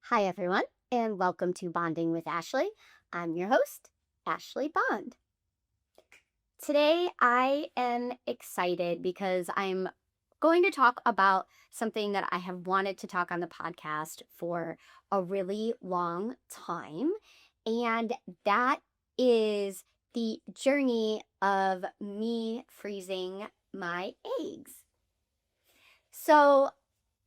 Hi, everyone, and welcome to Bonding with Ashley. I'm your host, Ashley Bond. Today, I am excited because I'm going to talk about something that I have wanted to talk on the podcast for a really long time, and that is the journey of me freezing my eggs. So,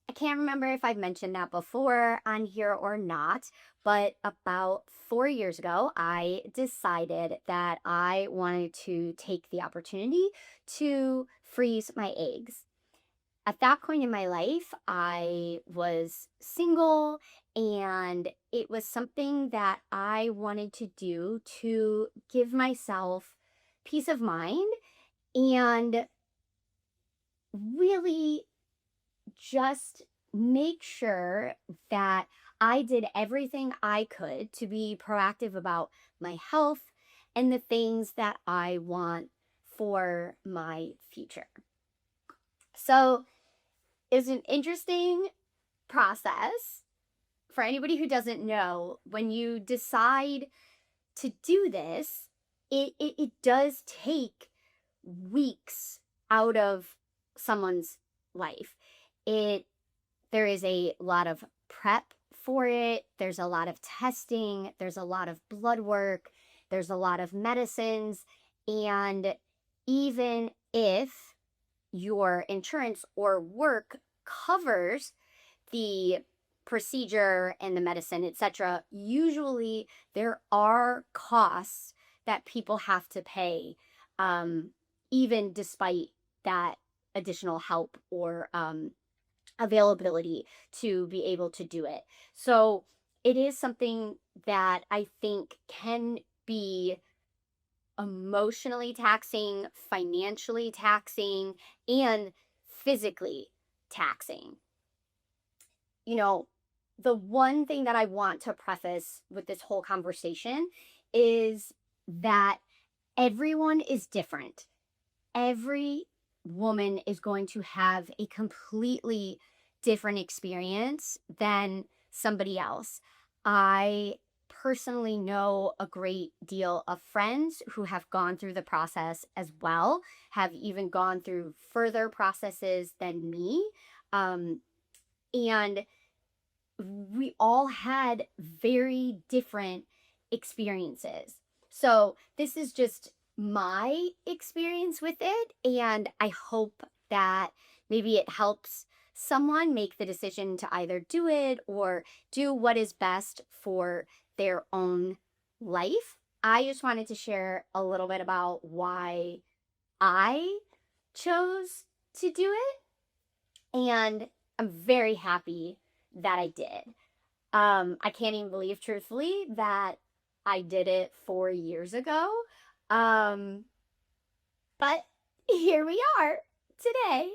I can't remember if I've mentioned that before on here or not, but about 4 years ago, I decided that I wanted to take the opportunity to freeze my eggs. At that point in my life, I was single and it was something that I wanted to do to give myself peace of mind and really just make sure that I did everything I could to be proactive about my health and the things that I want for my future. So it's an interesting process. For anybody who doesn't know, when you decide to do this, it does take weeks out of someone's life. It There is a lot of prep for it. There's a lot of testing. There's a lot of blood work. There's a lot of medicines. And even if your insurance or work covers the procedure and the medicine, etc., usually there are costs that people have to pay, um, even despite that additional help or availability to be able to do it. So it is something that I think can be emotionally taxing, financially taxing, and physically taxing. You know, the one thing that I want to preface with this whole conversation is that everyone is different. Every woman is going to have a completely different experience than somebody else. I personally know a great deal of friends who have gone through the process as well, have even gone through further processes than me. Um, and we all had very different experiences. So, this is just my experience with it. And I hope that maybe it helps someone make the decision to either do it or do what is best for their own life. I just wanted to share a little bit about why I chose to do it. And I'm very happy that I did. I can't even believe, truthfully, that I did it 4 years ago. Um, but here we are today.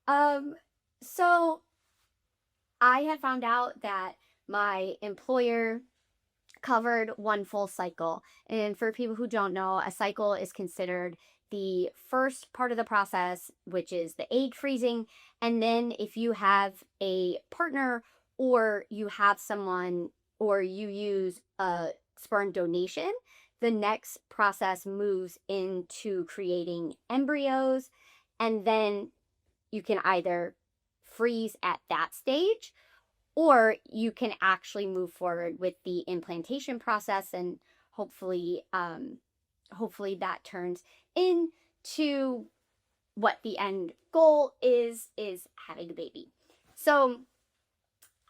Um, so I had found out that my employer covered one full cycle. And for people who don't know, a cycle is considered the first part of the process, which is the egg freezing. And then if you have a partner or you have someone or you use a sperm donation, the next process moves into creating embryos. And then you can either freeze at that stage or you can actually move forward with the implantation process and hopefully that turns into what the end goal is having a baby. So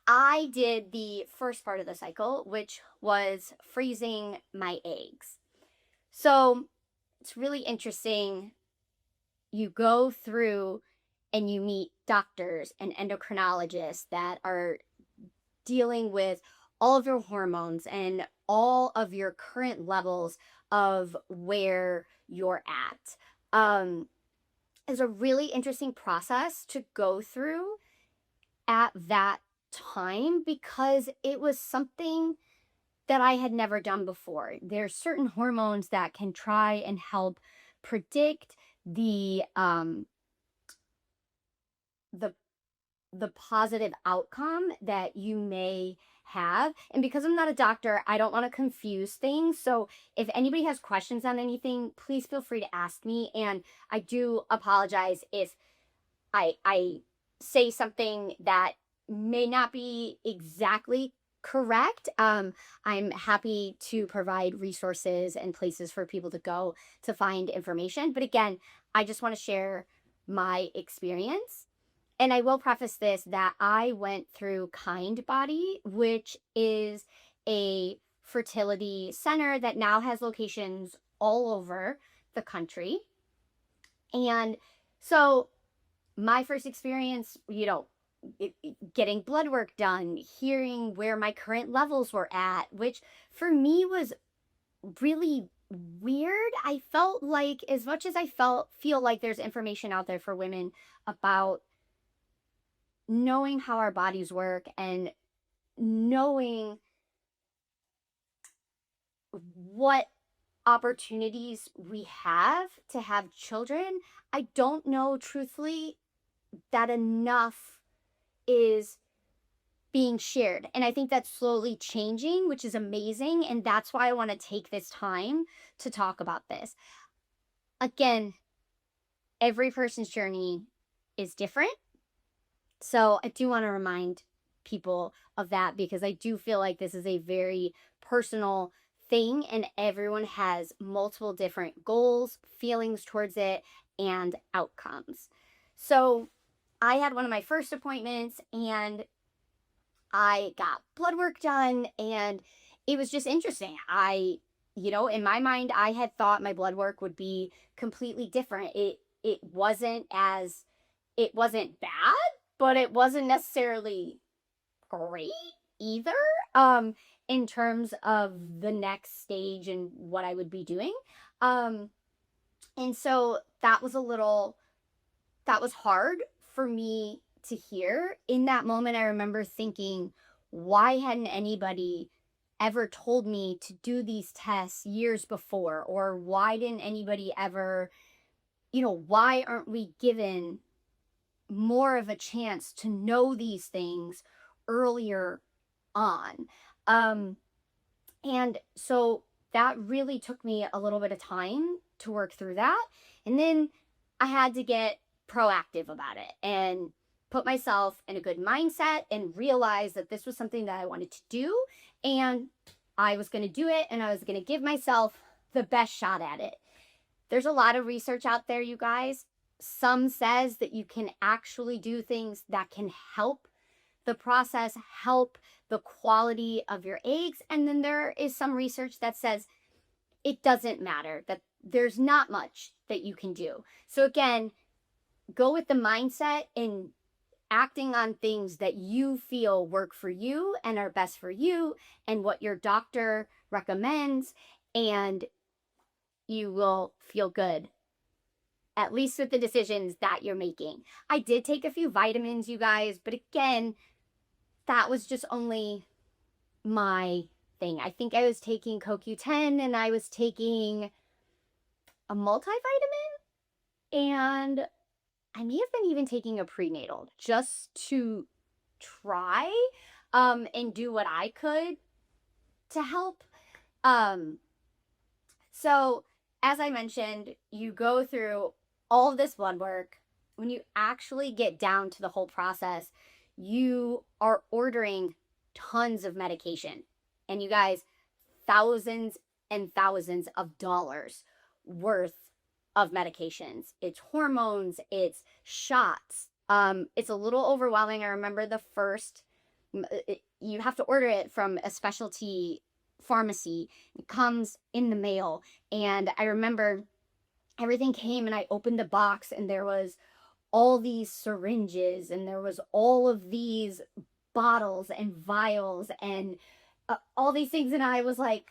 I did the first part of the cycle, which was freezing my eggs. So it's really interesting. You go through and you meet doctors and endocrinologists that are dealing with all of your hormones and all of your current levels of where you're at. Is a really interesting process to go through at that time because it was something that I had never done before. There's certain hormones that can try and help predict the the positive outcome that you may have. And because I'm not a doctor, I don't want to confuse things. So if anybody has questions on anything, please feel free to ask me. And I do apologize if I say something that may not be exactly correct. I'm happy to provide resources and places for people to go to find information. But again, I just want to share my experience. And I will preface this that I went through Kindbody, which is a fertility center that now has locations all over the country. And so my first experience, getting blood work done, hearing where my current levels were at, which for me was really weird. I felt like, as much as I feel like there's information out there for women about knowing how our bodies work and knowing what opportunities we have to have children, I don't know truthfully that enough is being shared. And I think that's slowly changing, which is amazing. And that's why I want to take this time to talk about this. Again, every person's journey is different. So I do want to remind people of that because I do feel like this is a very personal thing and everyone has multiple different goals, feelings towards it, and outcomes. So I had one of my first appointments and I got blood work done and it was just interesting. In my mind, I had thought my blood work would be completely different. It wasn't bad, but it wasn't necessarily great either, in terms of the next stage and what I would be doing. And so that was hard for me to hear. In that moment, I remember thinking, why hadn't anybody ever told me to do these tests years before? Or why didn't anybody ever, why aren't we given more of a chance to know these things earlier on? And so that really took me a little bit of time to work through that. And then I had to get proactive about it and put myself in a good mindset and realize that this was something that I wanted to do and I was going to do it and I was going to give myself the best shot at it. There's a lot of research out there, you guys. Some says that you can actually do things that can help the process, help the quality of your eggs. And then there is some research that says it doesn't matter, that there's not much that you can do. So again, go with the mindset and acting on things that you feel work for you and are best for you and what your doctor recommends, and you will feel good, at least with the decisions that you're making. I did take a few vitamins, you guys, but again, that was just only my thing. I think I was taking CoQ10 and I was taking a multivitamin, and I may have been even taking a prenatal just to try and do what I could to help. So as I mentioned, you go through all of this blood work. When you actually get down to the whole process, you are ordering tons of medication. And you guys, thousands and thousands of dollars worth of medications. It's hormones, it's shots. It's a little overwhelming. I remember the first, you have to order it from a specialty pharmacy. It comes in the mail. And I remember everything came and I opened the box and there was all these syringes and there was all of these bottles and vials and all these things. And I was like,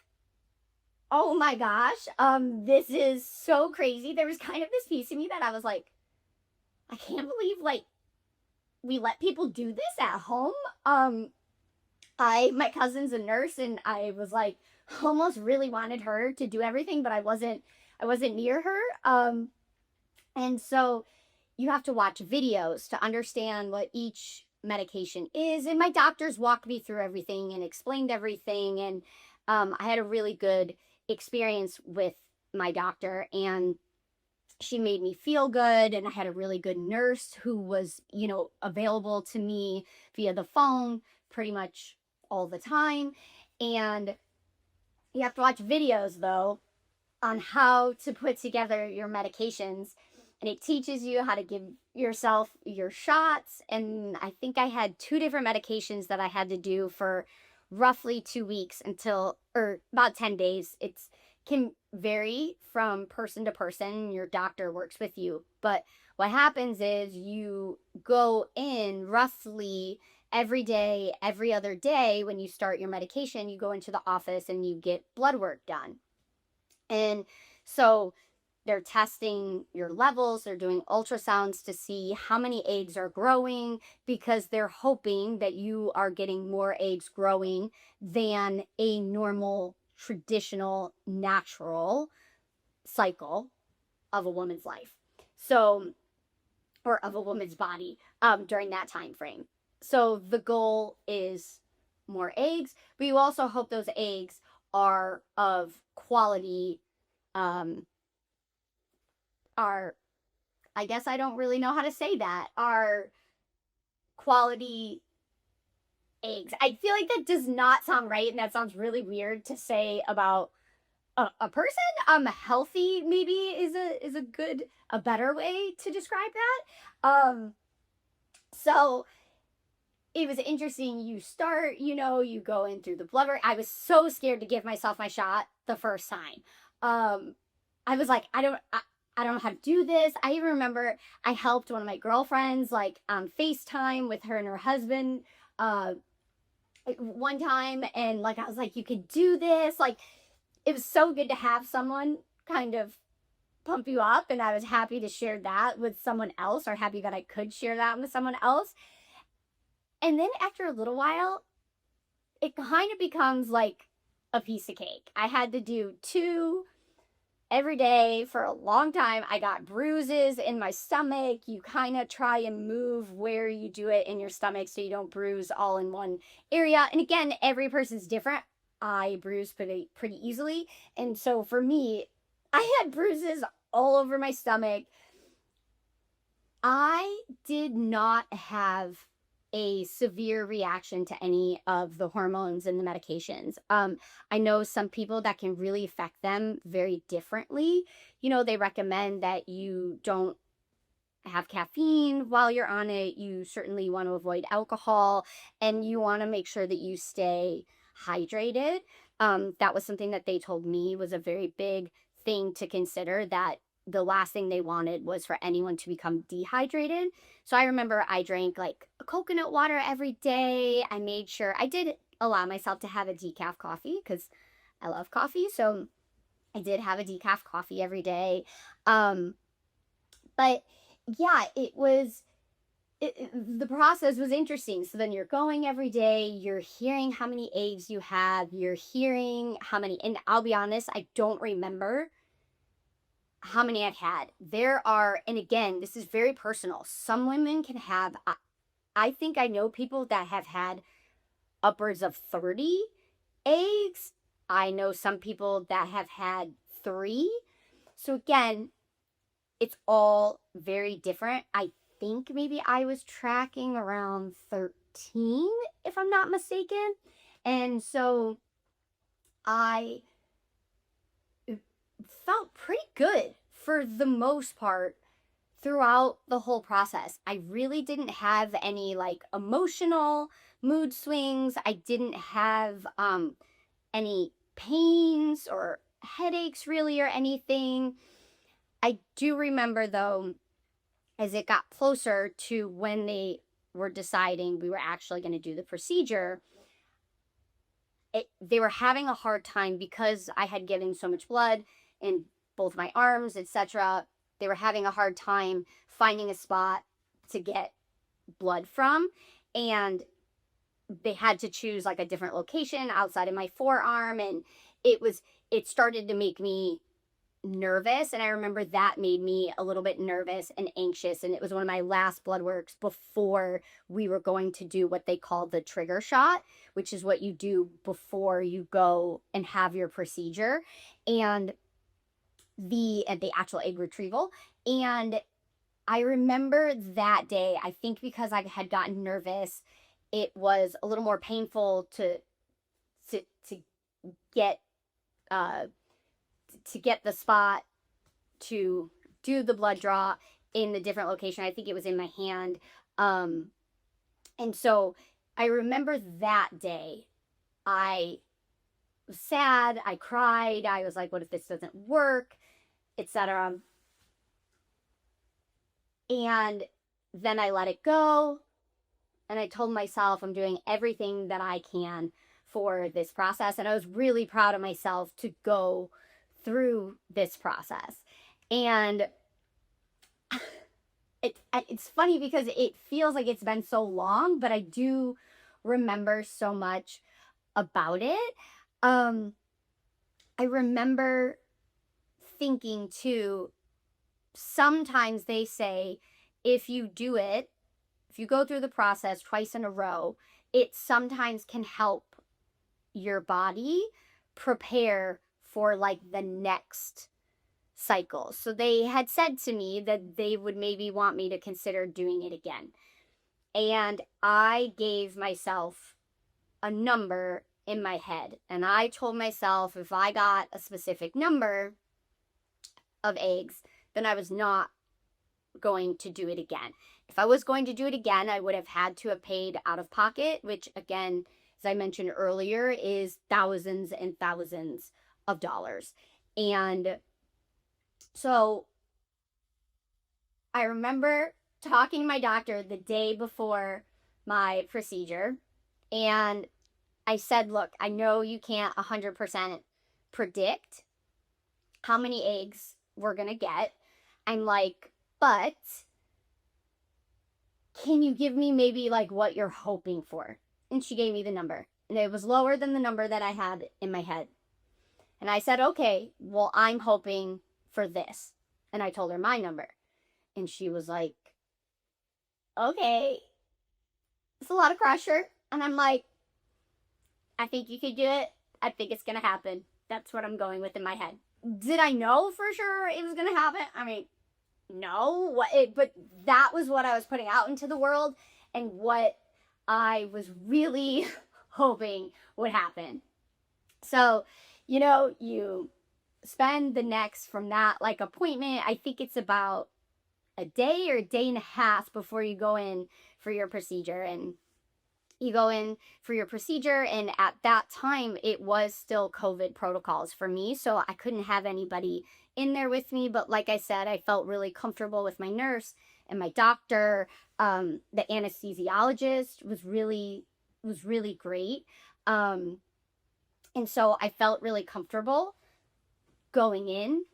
oh my gosh, this is so crazy. There was kind of this piece of me that I was like, I can't believe like we let people do this at home. My cousin's a nurse and I was like almost really wanted her to do everything, but I wasn't near her. And so you have to watch videos to understand what each medication is. And my doctors walked me through everything and explained everything. And I had a really good experience with my doctor, and she made me feel good. And I had a really good nurse who was, available to me via the phone pretty much all the time. And you have to watch videos, though, on how to put together your medications, and it teaches you how to give yourself your shots. And I think I had two different medications that I had to do for roughly 2 weeks, until, or about 10 days. It's can vary from person to person. Your doctor works with you, but what happens is you go in roughly every day, every other day. When you start your medication, you go into the office and you get blood work done. And so they're testing your levels, they're doing ultrasounds to see how many eggs are growing, because they're hoping that you are getting more eggs growing than a normal, traditional, natural cycle of a woman's life. So, or of a woman's body, during that time frame. So the goal is more eggs, but you also hope those eggs are of quality, um, are, I guess I don't really know how to say that, are quality eggs. I feel like that does not sound right, and that sounds really weird to say about a person. Healthy maybe is a good, a better way to describe that. So it was interesting. You start, you go in through the blood work. I was so scared to give myself my shot the first time. I was like, I don't know how to do this. I even remember I helped one of my girlfriends, like, on FaceTime with her and her husband, uh, one time. And like, I was like, you could do this. Like, it was so good to have someone kind of pump you up. And I was happy to share that with someone else, or happy that I could share that with someone else. And then after a little while, it kind of becomes like a piece of cake. I had to do two every day for a long time. I got bruises in my stomach. You kind of try and move where you do it in your stomach so you don't bruise all in one area. And again, every person's different. I bruise pretty easily. And so for me, I had bruises all over my stomach. I did not have a severe reaction to any of the hormones and the medications. I know some people that can really affect them very differently. They recommend that you don't have caffeine while you're on it. You certainly want to avoid alcohol, and you want to make sure that you stay hydrated. That was something that they told me was a very big thing to consider, that the last thing they wanted was for anyone to become dehydrated. So I remember I drank like coconut water every day. I made sure I did allow myself to have a decaf coffee because I love coffee. So I did have a decaf coffee every day. But yeah, the process was interesting. So then you're going every day, you're hearing how many eggs you have, you're hearing how many, and I'll be honest, I don't remember how many I've had. There are, and again, this is very personal. Some women can have, I think I know people that have had upwards of 30 eggs. I know some people that have had 3. So again, it's all very different. I think maybe I was tracking around 13, if I'm not mistaken. And so I felt pretty good for the most part throughout the whole process. I really didn't have any like emotional mood swings. I didn't have any pains or headaches really, or anything. I do remember, though, as it got closer to when they were deciding we were actually going to do the procedure, they were having a hard time because I had given so much blood in both my arms, etc. They were having a hard time finding a spot to get blood from, and they had to choose like a different location outside of my forearm. And it started to make me nervous. And I remember that made me a little bit nervous and anxious. And it was one of my last blood works before we were going to do what they call the trigger shot, which is what you do before you go and have your procedure. And the actual egg retrieval. And I remember that day, I think because I had gotten nervous, it was a little more painful to get uh to get the spot to do the blood draw in the different location. I think it was in my hand. Um and so I remember that day I was sad, I cried, I was like, what if this doesn't work, etc. And then I let it go. And I told myself I'm doing everything that I can for this process. And I was really proud of myself to go through this process. And it's funny because it feels like it's been so long, but I do remember so much about it. I remember thinking too, sometimes they say if you do it, if you go through the process twice in a row, it sometimes can help your body prepare for like the next cycle. So they had said to me that they would maybe want me to consider doing it again. And I gave myself a number in my head. And I told myself if I got a specific number of eggs, then I was not going to do it again. If I was going to do it again, I would have had to have paid out of pocket, which again, as I mentioned earlier, is thousands and thousands of dollars. And so I remember talking to my doctor the day before my procedure, and I said, look, I know you can't 100% predict how many eggs we're going to get. I'm like, but can you give me maybe like what you're hoping for? And she gave me the number. And it was lower than the number that I had in my head. And I said, okay, well, I'm hoping for this. And I told her my number. And she was like, okay, it's a lot of pressure. And I'm like, I think you could do it. I think it's going to happen. That's what I'm going with in my head. Did I know for sure it was going to happen? I mean, no, but that was what I was putting out into the world and what I was really hoping would happen. So, you spend the next from that like appointment. I think it's about a day or a day and a half before you go in for your procedure. And you go in for your procedure, and at that time it was still COVID protocols for me, so I couldn't have anybody in there with me. But like I said, I felt really comfortable with my nurse and my doctor. The anesthesiologist was really great. And so I felt really comfortable going in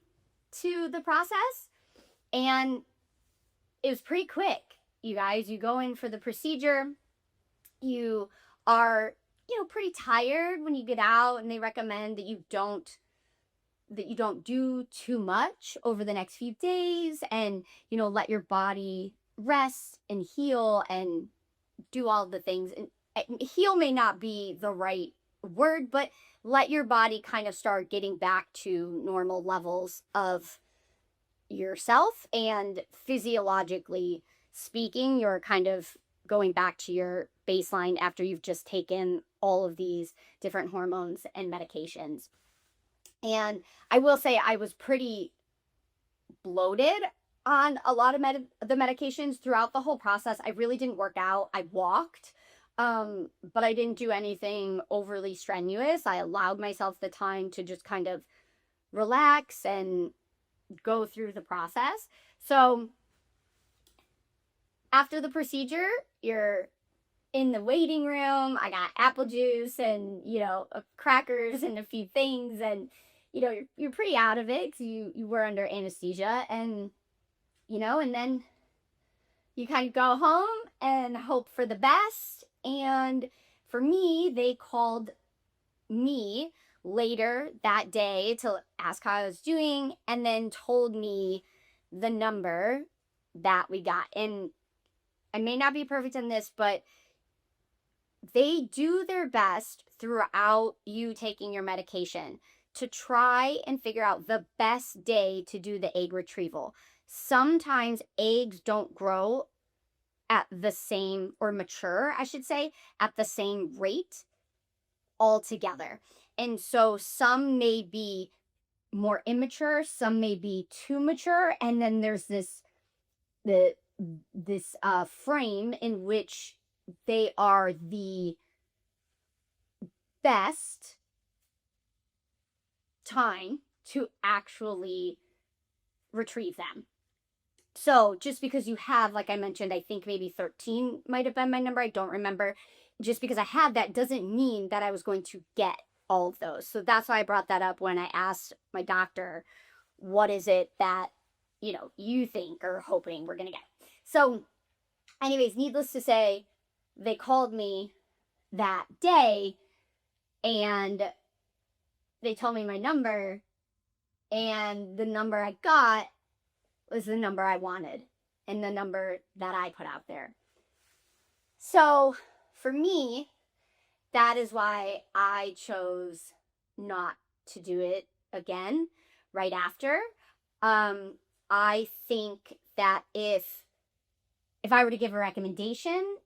to the process, and it was pretty quick. You guys, you go in for the procedure, you are, pretty tired when you get out, and they recommend that you don't do too much over the next few days, and let your body rest and heal and do all the things. And heal may not be the right word, but let your body kind of start getting back to normal levels of yourself, and physiologically speaking, you're kind of going back to your baseline after you've just taken all of these different hormones and medications. And I will say I was pretty bloated on a lot of the medications throughout the whole process. I really didn't work out. I walked, but I didn't do anything overly strenuous. I allowed myself the time to just kind of relax and go through the process. So after the procedure, you're in the waiting room. I got apple juice and, crackers and a few things. And, you're pretty out of it because you were under anesthesia. And, and then you kind of go home and hope for the best. And for me, they called me later that day to ask how I was doing, and then told me the number that we got. And I may not be perfect in this, but they do their best throughout you taking your medication to try and figure out the best day to do the egg retrieval. Sometimes eggs don't grow at the same, or mature, I should say, at the same rate altogether. And so some may be more immature, some may be too mature, and then there's the this frame in which they are the best time to actually retrieve them. So just because you have, like I mentioned, I think maybe 13 might have been my number, I don't remember. Just because I had that doesn't mean that I was going to get all of those. So that's why I brought that up when I asked my doctor, what is it that, you think or hoping we're going to get. So anyways, needless to say, they called me that day and they told me my number, and the number I got was the number I wanted and the number that I put out there. So for me, that is why I chose not to do it again right after. I think that if I were to give a recommendation,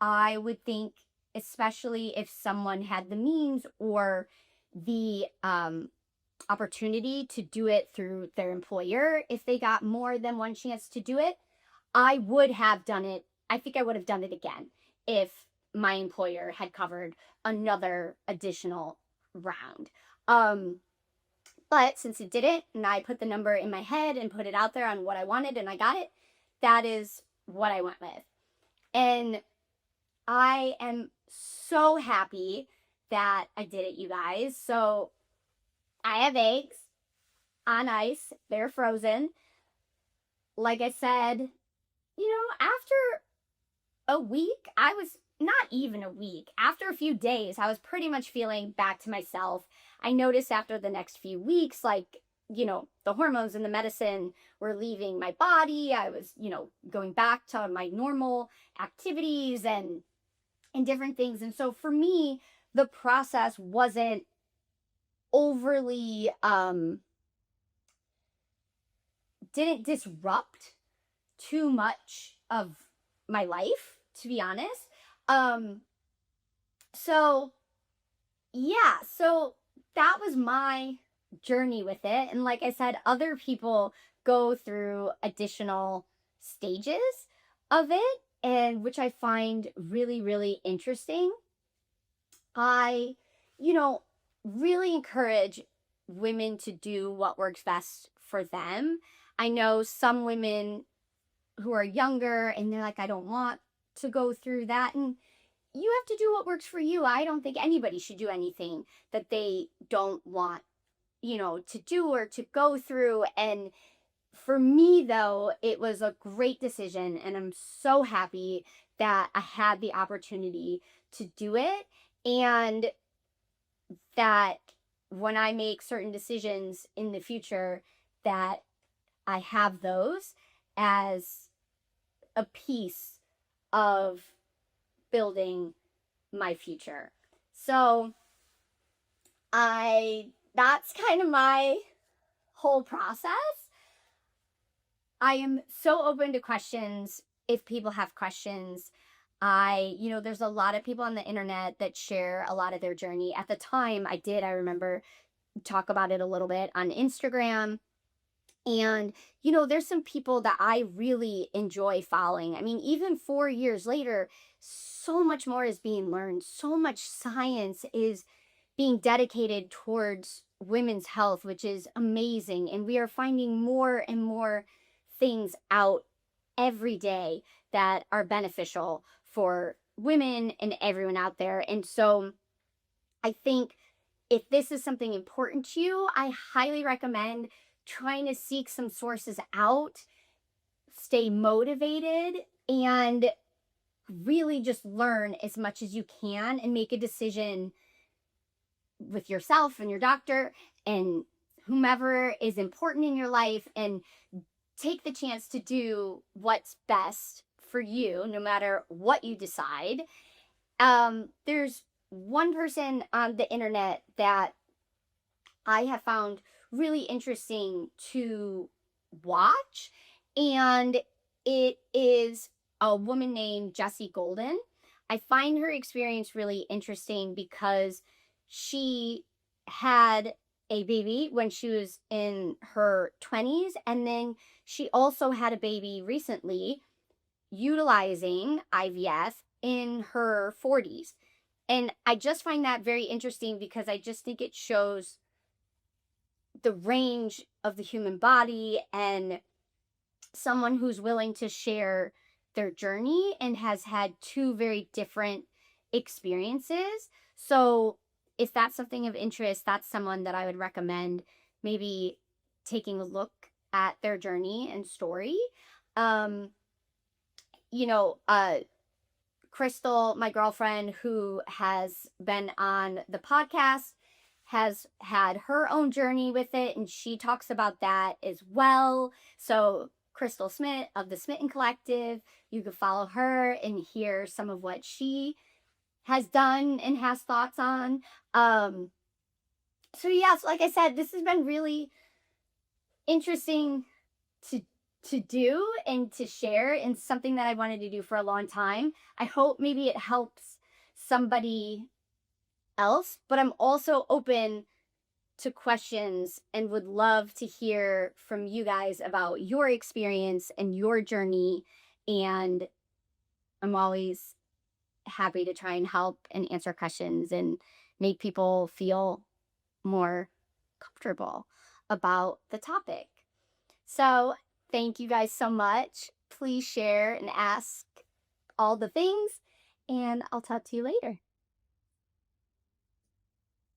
I would think, especially if someone had the means or the opportunity to do it through their employer, if they got more than one chance to do it, I would have done it. I think I would have done it again if my employer had covered another additional round. But since it didn't, and I put the number in my head and put it out there on what I wanted and I got it, that is what I went with. And I am so happy that I did it, you guys. So I have eggs on ice. They're frozen. Like I said, after a week, I was not even a week. After a few days, I was pretty much feeling back to myself. I noticed after the next few weeks, the hormones and the medicine were leaving my body. I was, going back to my normal activities and different things. And so for me, the process wasn't overly didn't disrupt too much of my life, to be honest. So yeah, so that was my journey with it. And like I said, other people go through additional stages of it, and which I find really, really interesting. I, really encourage women to do what works best for them. I know some women who are younger and they're like, I don't want to go through that. And you have to do what works for you. I don't think anybody should do anything that they don't want, to do or to go through. And for me, though, it was a great decision. And I'm so happy that I had the opportunity to do it. And that when I make certain decisions in the future, that I have those as a piece of building my future. So that's kind of my whole process. I am so open to questions if people have questions. There's a lot of people on the internet that share a lot of their journey. At the time I remember talk about it a little bit on Instagram. And, there's some people that I really enjoy following. I mean, even 4 years later, so much more is being learned. So much science is being dedicated towards women's health, which is amazing. And we are finding more and more things out every day that are beneficial for women and everyone out there. And so I think if this is something important to you, I highly recommend trying to seek some sources out, stay motivated, and really just learn as much as you can and make a decision with yourself and your doctor and whomever is important in your life, and take the chance to do what's best for you, no matter what you decide. There's one person on the internet that I have found really interesting to watch, and it is a woman named Jessie Golden. I find her experience really interesting because she had a baby when she was in her 20s, and then she also had a baby recently utilizing IVF in her 40s. And I just find that very interesting because I just think it shows the range of the human body, and someone who's willing to share their journey and has had two very different experiences. So, if that's something of interest, that's someone that I would recommend maybe taking a look at their journey and story. Um, you know, Crystal, my girlfriend, who has been on the podcast, has had her own journey with it, and she talks about that as well. So, Crystal Smith of the Smitten Collective, you can follow her and hear some of what she has done and has thoughts on. So yeah, so like I said, this has been really interesting to do and to share, and something that I wanted to do for a long time. I hope maybe it helps somebody else, but I'm also open to questions and would love to hear from you guys about your experience and your journey. And I'm always happy to try and help and answer questions and make people feel more comfortable about the topic. So, thank you guys so much. Please share and ask all the things, and I'll talk to you later.